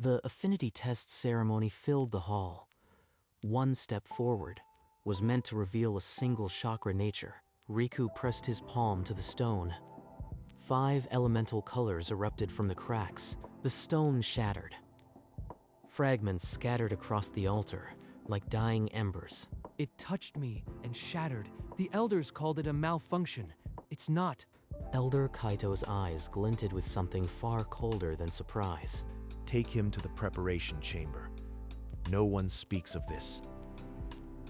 The affinity test ceremony filled the hall. One step forward was meant to reveal a single chakra nature. Riku pressed his palm to the stone. 5 elemental colors erupted from the cracks. The stone shattered. Fragments scattered across the altar like dying embers. It touched me and shattered. The elders called it a malfunction. It's not. Elder Kaito's eyes glinted with something far colder than surprise. Take him to the preparation chamber. No one speaks of this.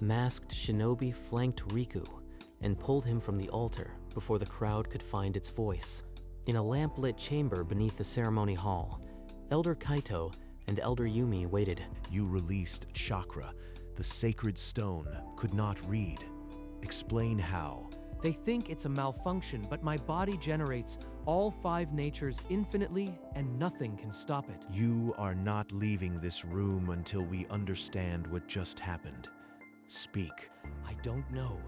Masked shinobi flanked Riku and pulled him from the altar before the crowd could find its voice. In a lamp-lit chamber beneath the ceremony hall, Elder Kaito and Elder Yumi waited. You released Chakra. The sacred stone could not read. Explain how. They think it's a malfunction, but my body generates all 5 natures infinitely and nothing can stop it. You are not leaving this room until we understand what just happened. Speak. I don't know.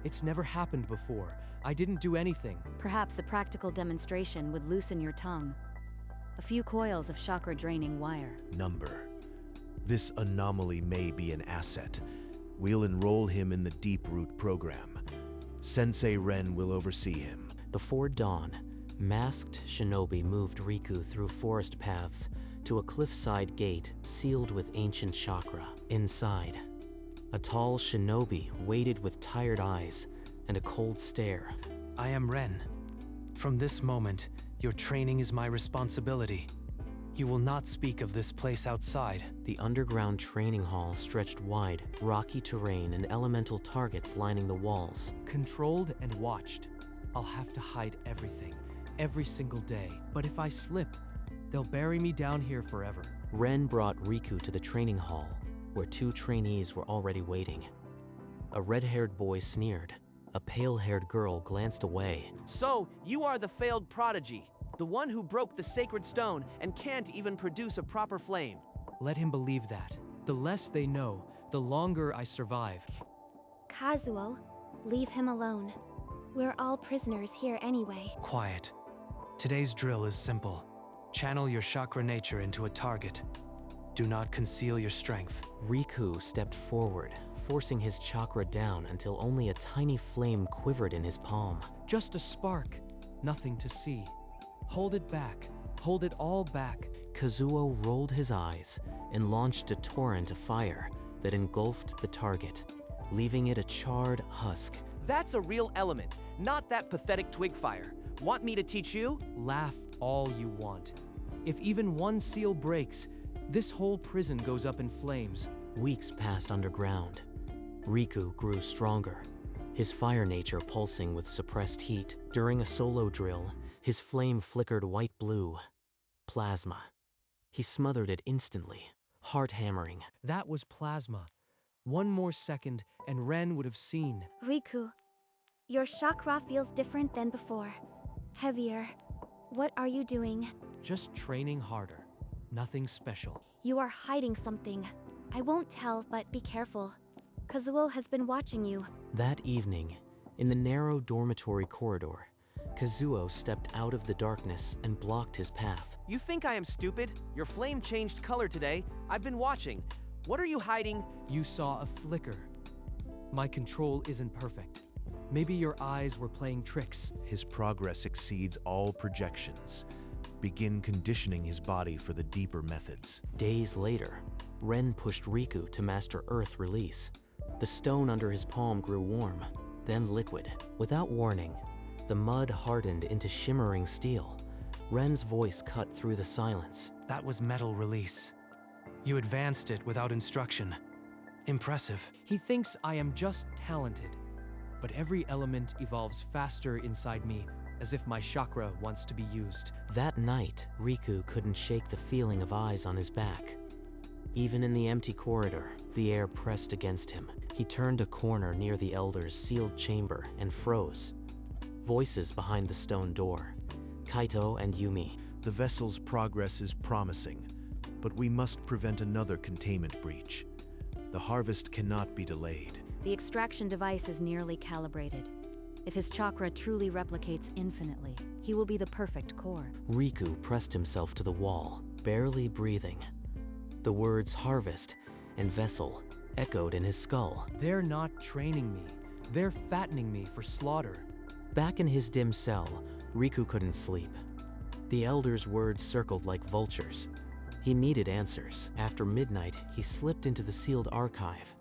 It's never happened before. I didn't do anything. Perhaps a practical demonstration would loosen your tongue. A few coils of chakra-draining wire. Number. This anomaly may be an asset. We'll enroll him in the Deep Root program. Sensei Ren will oversee him. Before dawn, masked shinobi moved Riku through forest paths to a cliffside gate sealed with ancient chakra. Inside, a tall shinobi waited with tired eyes and a cold stare. I am Ren. From this moment, your training is my responsibility. You will not speak of this place outside. The underground training hall stretched wide, rocky terrain and elemental targets lining the walls. Controlled and watched. I'll have to hide everything, every single day. But if I slip, they'll bury me down here forever. Ren brought Riku to the training hall, where 2 trainees were already waiting. A red-haired boy sneered. A pale-haired girl glanced away. So, you are the failed prodigy. The one who broke the sacred stone and can't even produce a proper flame. Let him believe that. The less they know, the longer I survive. Kazuo, leave him alone. We're all prisoners here anyway. Quiet. Today's drill is simple. Channel your chakra nature into a target. Do not conceal your strength. Riku stepped forward, forcing his chakra down until only a tiny flame quivered in his palm. Just a spark. Nothing to see. Hold it back. Hold it all back. Kazuo rolled his eyes and launched a torrent of fire that engulfed the target, leaving it a charred husk. That's a real element, not that pathetic twig fire. Want me to teach you? Laugh all you want. If even one seal breaks, this whole prison goes up in flames. Weeks passed underground. Riku grew stronger, his fire nature pulsing with suppressed heat. During a solo drill, his flame flickered white-blue. Plasma. He smothered it instantly, heart hammering. That was plasma. One more second, and Ren would have seen. Riku, your chakra feels different than before. Heavier. What are you doing? Just training harder. Nothing special. You are hiding something. I won't tell, but be careful. Kazuo has been watching you. That evening, in the narrow dormitory corridor, Kazuo stepped out of the darkness and blocked his path. You think I am stupid? Your flame changed color today. I've been watching. What are you hiding? You saw a flicker. My control isn't perfect. Maybe your eyes were playing tricks. His progress exceeds all projections. Begin conditioning his body for the deeper methods. Days later, Ren pushed Riku to master Earth Release. The stone under his palm grew warm, then liquid. Without warning, the mud hardened into shimmering steel. Ren's voice cut through the silence. That was metal release. You advanced it without instruction. Impressive. He thinks I am just talented. But every element evolves faster inside me, as if my chakra wants to be used. That night, Riku couldn't shake the feeling of eyes on his back. Even in the empty corridor, the air pressed against him. He turned a corner near the Elder's sealed chamber and froze. Voices behind the stone door. Kaito and Yumi. The vessel's progress is promising, but we must prevent another containment breach. The harvest cannot be delayed. The extraction device is nearly calibrated. If his chakra truly replicates infinitely, he will be the perfect core. Riku pressed himself to the wall, barely breathing. The words harvest and vessel echoed in his skull. They're not training me. They're fattening me for slaughter. Back in his dim cell, Riku couldn't sleep. The Elder's words circled like vultures. He needed answers. After midnight, he slipped into the sealed archive.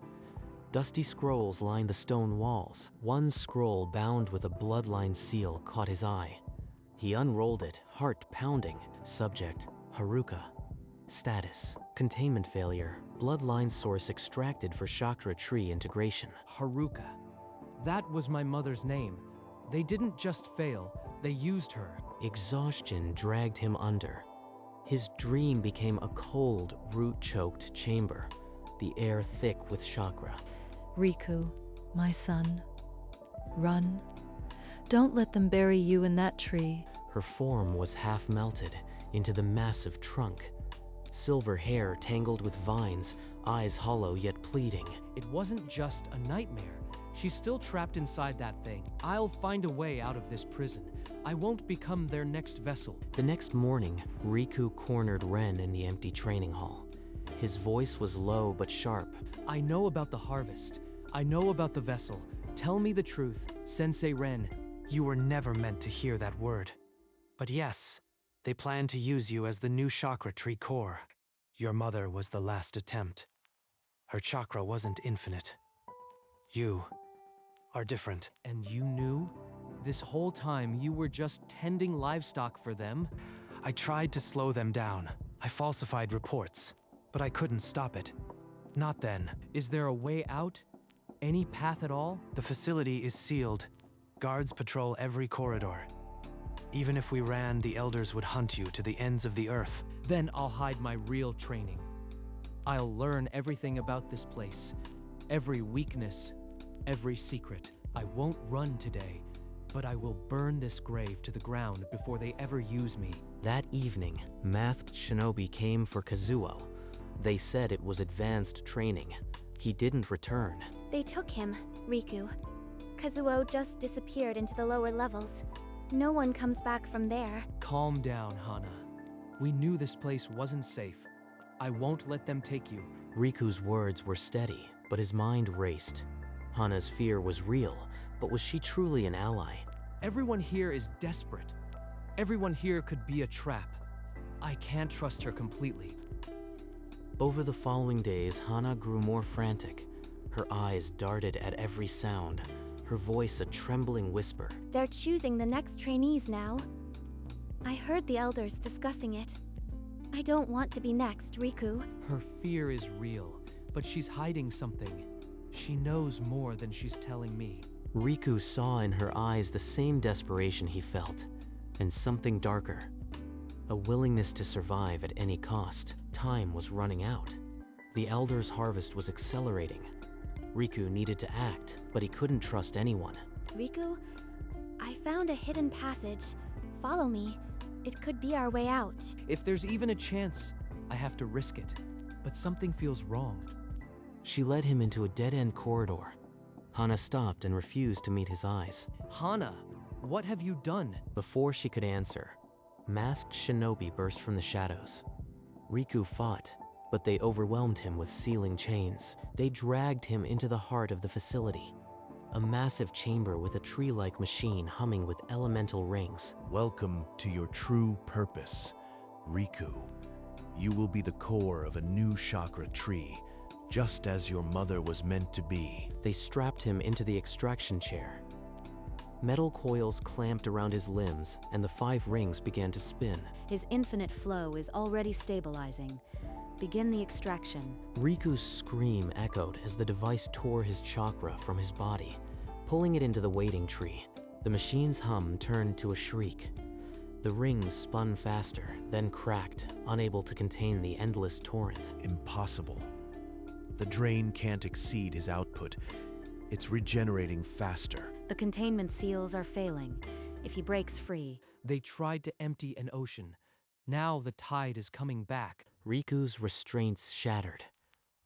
Dusty scrolls lined the stone walls. One scroll bound with a bloodline seal caught his eye. He unrolled it, heart pounding. Subject, Haruka. Status, containment failure. Bloodline source extracted for chakra tree integration. Haruka. That was my mother's name. They didn't just fail, they used her. Exhaustion dragged him under. His dream became a cold, root-choked chamber, the air thick with chakra. Riku, my son, run. Don't let them bury you in that tree. Her form was half melted into the massive trunk. Silver hair tangled with vines, eyes hollow yet pleading. It wasn't just a nightmare. She's still trapped inside that thing. I'll find a way out of this prison. I won't become their next vessel. The next morning, Riku cornered Ren in the empty training hall. His voice was low but sharp. I know about the harvest. I know about the vessel. Tell me the truth, Sensei Ren. You were never meant to hear that word. But yes, they plan to use you as the new chakra tree core. Your mother was the last attempt. Her chakra wasn't infinite. You are different. And you knew? This whole time you were just tending livestock for them? I tried to slow them down. I falsified reports, but I couldn't stop it. Not then. Is there a way out? Any path at all? The facility is sealed. Guards patrol every corridor. Even if we ran, the elders would hunt you to the ends of the earth. Then I'll hide my real training. I'll learn everything about this place. Every weakness, every secret. I won't run today, but I will burn this grave to the ground before they ever use me. That evening, masked shinobi came for Kazuo. They said it was advanced training. He didn't return. They took him, Riku. Kazuo just disappeared into the lower levels. No one comes back from there. Calm down, Hana. We knew this place wasn't safe. I won't let them take you. Riku's words were steady, but his mind raced. Hana's fear was real, but was she truly an ally? Everyone here is desperate. Everyone here could be a trap. I can't trust her completely. Over the following days, Hana grew more frantic. Her eyes darted at every sound, her voice a trembling whisper. They're choosing the next trainees now. I heard the elders discussing it. I don't want to be next, Riku. Her fear is real, but she's hiding something. She knows more than she's telling me. Riku saw in her eyes the same desperation he felt, and something darker. A willingness to survive at any cost. Time was running out. The Elder's harvest was accelerating. Riku needed to act, but he couldn't trust anyone. Riku, I found a hidden passage. Follow me. It could be our way out. If there's even a chance, I have to risk it. But something feels wrong. She led him into a dead-end corridor. Hana stopped and refused to meet his eyes. Hana, what have you done? Before she could answer, masked shinobi burst from the shadows. Riku fought, but they overwhelmed him with sealing chains. They dragged him into the heart of the facility, a massive chamber with a tree-like machine humming with elemental rings. Welcome to your true purpose, Riku. You will be the core of a new chakra tree, just as your mother was meant to be. They strapped him into the extraction chair. Metal coils clamped around his limbs, and the 5 rings began to spin. His infinite flow is already stabilizing. Begin the extraction. Riku's scream echoed as the device tore his chakra from his body, pulling it into the waiting tree. The machine's hum turned to a shriek. The rings spun faster, then cracked, unable to contain the endless torrent. Impossible. The drain can't exceed his output. It's regenerating faster. The containment seals are failing. If he breaks free... They tried to empty an ocean. Now the tide is coming back. Riku's restraints shattered.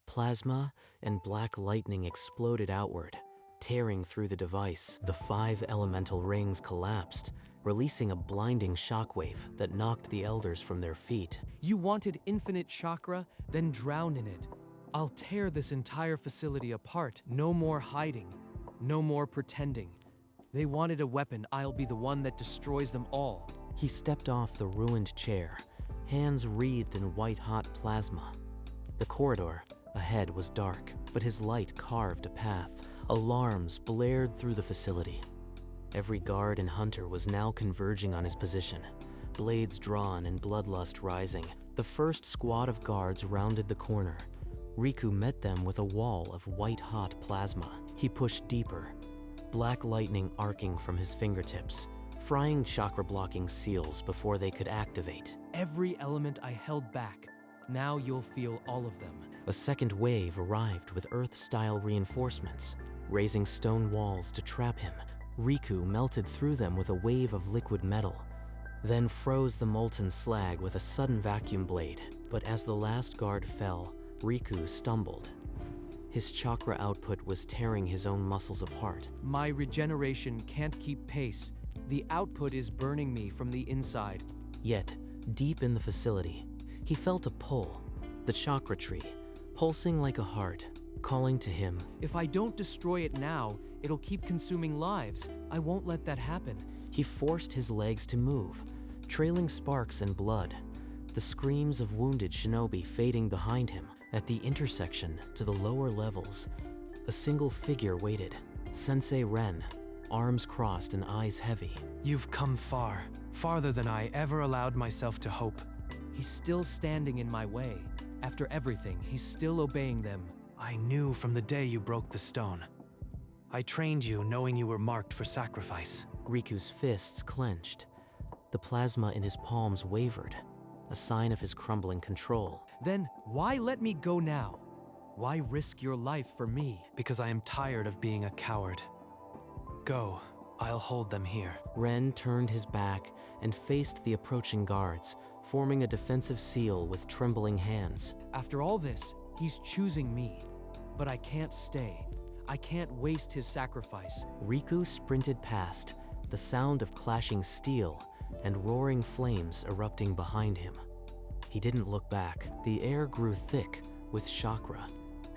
Plasma and black lightning exploded outward, tearing through the device. The 5 elemental rings collapsed, releasing a blinding shockwave that knocked the elders from their feet. You wanted infinite chakra, then drown in it. I'll tear this entire facility apart. No more hiding. No more pretending. They wanted a weapon. I'll be the one that destroys them all. He stepped off the ruined chair, hands wreathed in white-hot plasma. The corridor ahead was dark, but his light carved a path. Alarms blared through the facility. Every guard and hunter was now converging on his position, blades drawn and bloodlust rising. The first squad of guards rounded the corner. Riku met them with a wall of white-hot plasma. He pushed deeper, black lightning arcing from his fingertips, frying chakra-blocking seals before they could activate. Every element I held back. Now you'll feel all of them. A second wave arrived with Earth-style reinforcements, raising stone walls to trap him. Riku melted through them with a wave of liquid metal, then froze the molten slag with a sudden vacuum blade. But as the last guard fell, Riku stumbled. His chakra output was tearing his own muscles apart. My regeneration can't keep pace. The output is burning me from the inside. Yet, deep in the facility, he felt a pull, the chakra tree, pulsing like a heart, calling to him. If I don't destroy it now, it'll keep consuming lives. I won't let that happen. He forced his legs to move, trailing sparks and blood, the screams of wounded shinobi fading behind him. At the intersection to the lower levels, a single figure waited. Sensei Ren, arms crossed and eyes heavy. You've come far, farther than I ever allowed myself to hope. He's still standing in my way. After everything, he's still obeying them. I knew from the day you broke the stone. I trained you knowing you were marked for sacrifice. Riku's fists clenched. The plasma in his palms wavered, a sign of his crumbling control. Then why let me go now? Why risk your life for me? Because I am tired of being a coward. Go, I'll hold them here. Ren turned his back and faced the approaching guards, forming a defensive seal with trembling hands. After all this, he's choosing me. But I can't stay. I can't waste his sacrifice. Riku sprinted past, the sound of clashing steel and roaring flames erupting behind him. He didn't look back. The air grew thick with chakra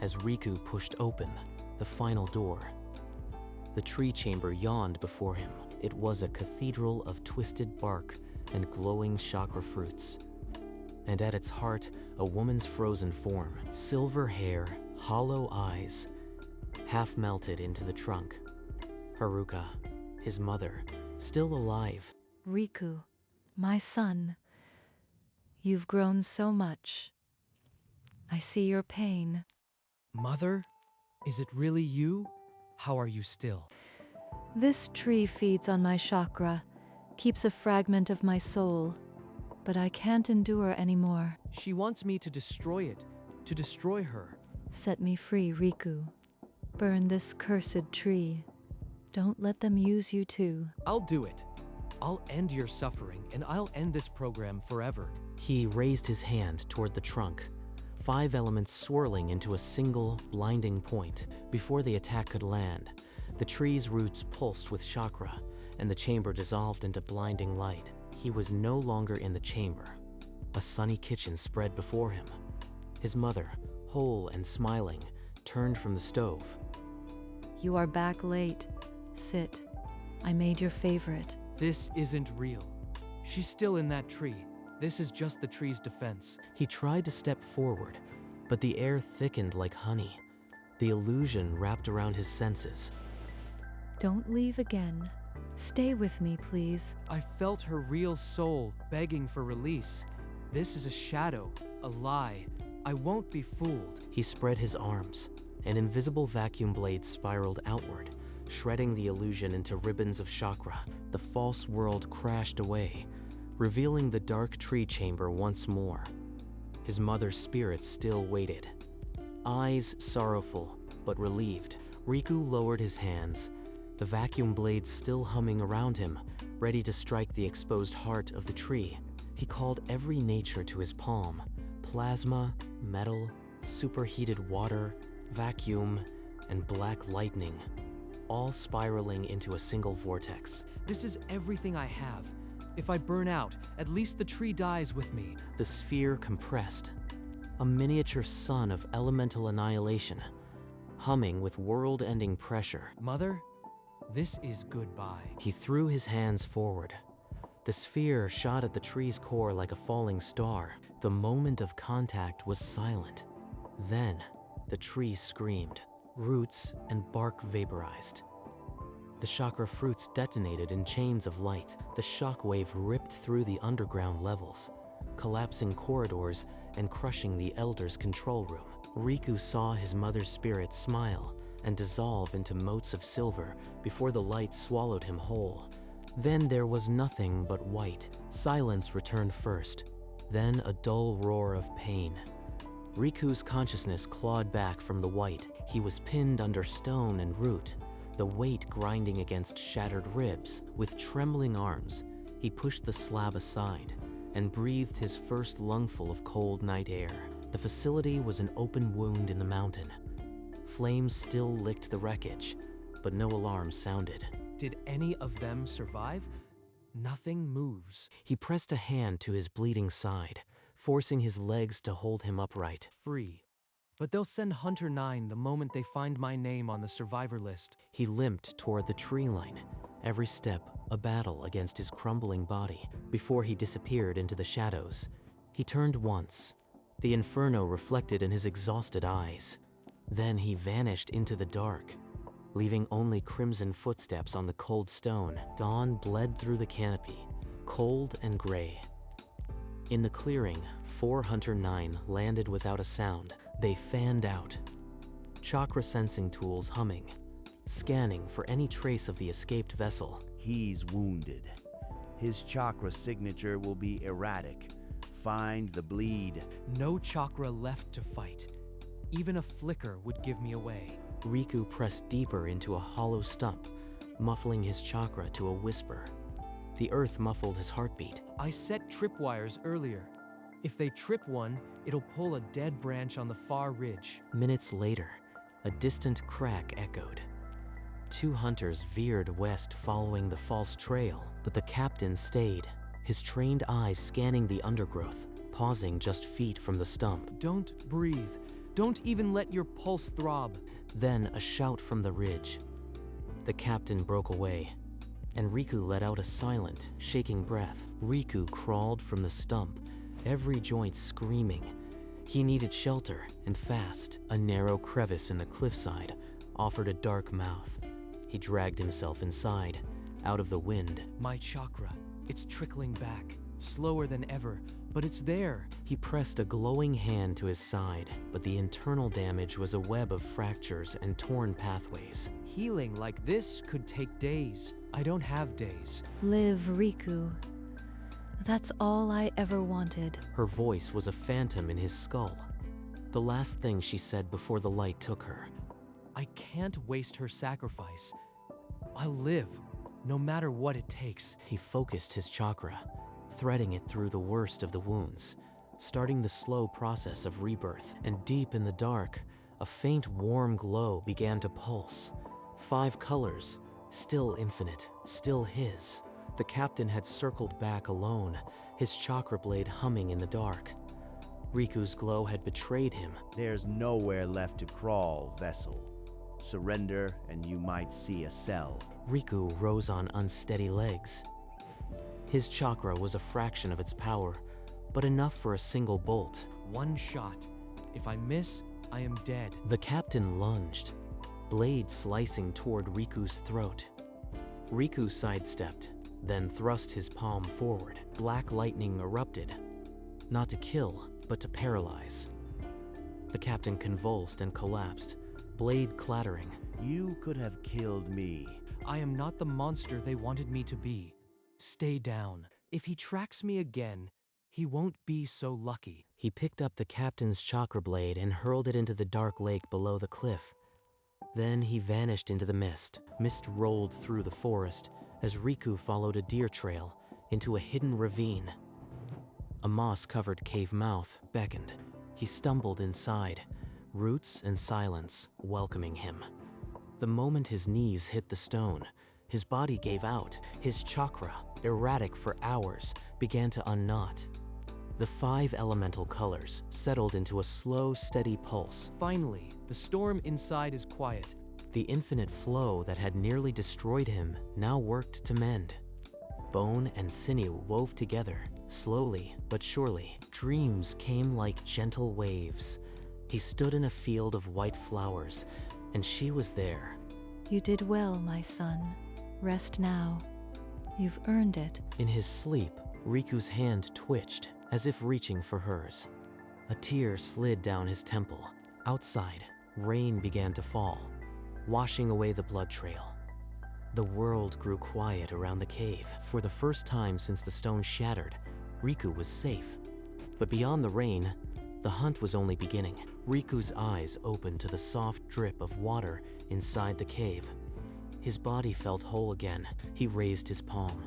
as Riku pushed open the final door. The tree chamber yawned before him. It was a cathedral of twisted bark and glowing chakra fruits. And at its heart, a woman's frozen form, silver hair, hollow eyes, half melted into the trunk. Haruka, his mother, still alive. Riku, my son, you've grown so much. I see your pain. Mother? Is it really you? How are you still? This tree feeds on my chakra, keeps a fragment of my soul, but I can't endure anymore. She wants me to destroy it, to destroy her. Set me free, Riku. Burn this cursed tree. Don't let them use you too. I'll do it. I'll end your suffering, and I'll end this program forever. He raised his hand toward the trunk, 5 elements swirling into a single, blinding point. Before the attack could land, the tree's roots pulsed with chakra, and the chamber dissolved into blinding light. He was no longer in the chamber. A sunny kitchen spread before him. His mother, whole and smiling, turned from the stove. You are back late. Sit. I made your favorite. This isn't real. She's still in that tree. This is just the tree's defense. He tried to step forward, but the air thickened like honey. The illusion wrapped around his senses. Don't leave again. Stay with me, please. I felt her real soul begging for release. This is a shadow, a lie. I won't be fooled. He spread his arms. An invisible vacuum blade spiraled outward, shredding the illusion into ribbons of chakra. The false world crashed away, revealing the dark tree chamber once more. His mother's spirit still waited. Eyes sorrowful, but relieved, Riku lowered his hands, the vacuum blade still humming around him, ready to strike the exposed heart of the tree. He called every nature to his palm: plasma, metal, superheated water, vacuum, and black lightning. all spiraling into a single vortex. This is everything I have. If I burn out, at least the tree dies with me. The sphere compressed, a miniature sun of elemental annihilation, humming with world-ending pressure. Mother, this is goodbye. He threw his hands forward. The sphere shot at the tree's core like a falling star. The moment of contact was silent. Then, the tree screamed. Roots and bark vaporized. The chakra fruits detonated in chains of light. The shockwave ripped through the underground levels, collapsing corridors and crushing the Elder's control room. Riku saw his mother's spirit smile and dissolve into motes of silver before the light swallowed him whole. Then there was nothing but white. Silence returned first, then a dull roar of pain. Riku's consciousness clawed back from the white. He was pinned under stone and root, the weight grinding against shattered ribs. With trembling arms, he pushed the slab aside and breathed his first lungful of cold night air. The facility was an open wound in the mountain. Flames still licked the wreckage, but no alarms sounded. Did any of them survive? Nothing moves. He pressed a hand to his bleeding side, forcing his legs to hold him upright. Free. But they'll send Hunter 9 the moment they find my name on the survivor list. He limped toward the tree line, every step a battle against his crumbling body. Before he disappeared into the shadows, he turned once, the inferno reflected in his exhausted eyes. Then he vanished into the dark, leaving only crimson footsteps on the cold stone. Dawn bled through the canopy, cold and gray. In the clearing, 4 Hunter 9 landed without a sound. They fanned out, chakra sensing tools humming, scanning for any trace of the escaped vessel. He's wounded. His chakra signature will be erratic. Find the bleed. No chakra left to fight. Even a flicker would give me away. Riku pressed deeper into a hollow stump, muffling his chakra to a whisper. The earth muffled his heartbeat. I set tripwires earlier. If they trip one, it'll pull a dead branch on the far ridge. Minutes later, a distant crack echoed. 2 hunters veered west following the false trail, but the captain stayed, his trained eyes scanning the undergrowth, pausing just feet from the stump. Don't breathe. Don't even let your pulse throb. Then a shout from the ridge. The captain broke away, and Riku let out a silent, shaking breath. Riku crawled from the stump, every joint screaming. He needed shelter, and fast. A narrow crevice in the cliffside offered a dark mouth. He dragged himself inside, out of the wind. My chakra, it's trickling back, slower than ever, but it's there. He pressed a glowing hand to his side, but the internal damage was a web of fractures and torn pathways. Healing like this could take days. I don't have days. Live, Riku. That's all I ever wanted. Her voice was a phantom in his skull. The last thing she said before the light took her. I can't waste her sacrifice. I'll live, no matter what it takes. He focused his chakra, threading it through the worst of the wounds, starting the slow process of rebirth. And deep in the dark, a faint warm glow began to pulse. 5 colors, still infinite, still his. The captain had circled back alone, his chakra blade humming in the dark. Riku's glow had betrayed him. There's nowhere left to crawl, vessel. Surrender and you might see a cell. Riku rose on unsteady legs. His chakra was a fraction of its power, but enough for a single bolt. 1 shot. If I miss, I am dead. The captain lunged, blade slicing toward Riku's throat. Riku sidestepped, then thrust his palm forward. Black lightning erupted, not to kill, but to paralyze. The captain convulsed and collapsed, blade clattering. You could have killed me. I am not the monster they wanted me to be. Stay down. If he tracks me again, he won't be so lucky. He picked up the captain's chakra blade and hurled it into the dark lake below the cliff. Then he vanished into the mist. Mist rolled through the forest as Riku followed a deer trail into a hidden ravine. A moss-covered cave mouth beckoned. He stumbled inside, roots and silence welcoming him. The moment his knees hit the stone, his body gave out. His chakra, erratic for hours, began to unknot. The 5 elemental colors settled into a slow, steady pulse. Finally, the storm inside is quiet. The infinite flow that had nearly destroyed him now worked to mend. Bone and sinew wove together, slowly but surely. Dreams came like gentle waves. He stood in a field of white flowers, and she was there. You did well, my son. Rest now. You've earned it. In his sleep, Riku's hand twitched, as if reaching for hers. A tear slid down his temple. Outside, rain began to fall, washing away the blood trail. The world grew quiet around the cave. For the first time since the stone shattered, Riku was safe. But beyond the rain, the hunt was only beginning. Riku's eyes opened to the soft drip of water inside the cave. His body felt whole again. He raised his palm.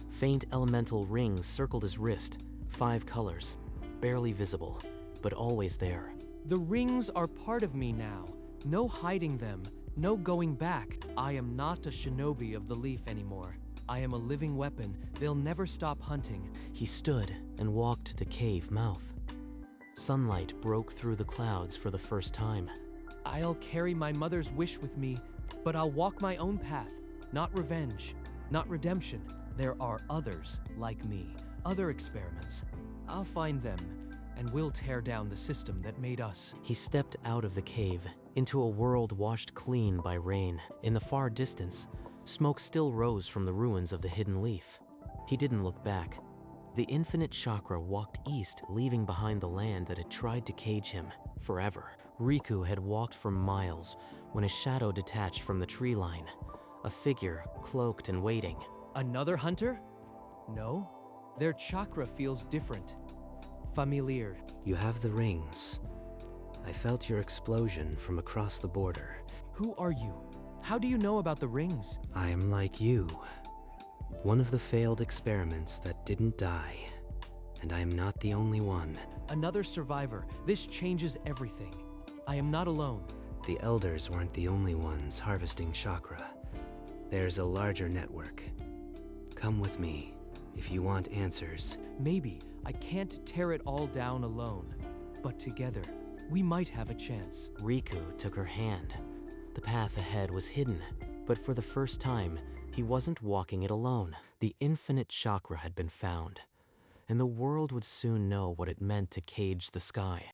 Faint elemental rings circled his wrist, 5 colors, barely visible, but always there. The rings are part of me now. No hiding them, no going back. I am not a shinobi of the leaf anymore. I am a living weapon. They'll never stop hunting. He stood and walked to the cave mouth. Sunlight broke through the clouds for the first time. I'll carry my mother's wish with me, but I'll walk my own path. Not revenge, not redemption. There are others like me, other experiments. I'll find them, and we'll tear down the system that made us. He stepped out of the cave, into a world washed clean by rain. In the far distance, smoke still rose from the ruins of the hidden leaf. He didn't look back. The infinite chakra walked east, leaving behind the land that had tried to cage him forever. Riku had walked for miles when a shadow detached from the tree line, a figure cloaked and waiting. Another hunter? No, their chakra feels different. Familiar. You have the rings. I felt your explosion from across the border. Who are you? How do you know about the rings? I am like you. One of the failed experiments that didn't die. And I am not the only one. Another survivor. This changes everything. I am not alone. The elders weren't the only ones harvesting chakra. There's a larger network. Come with me if you want answers. Maybe I can't tear it all down alone, but together we might have a chance. Riku took her hand. The path ahead was hidden, but for the first time, he wasn't walking it alone. The infinite chakra had been found, and the world would soon know what it meant to cage the sky.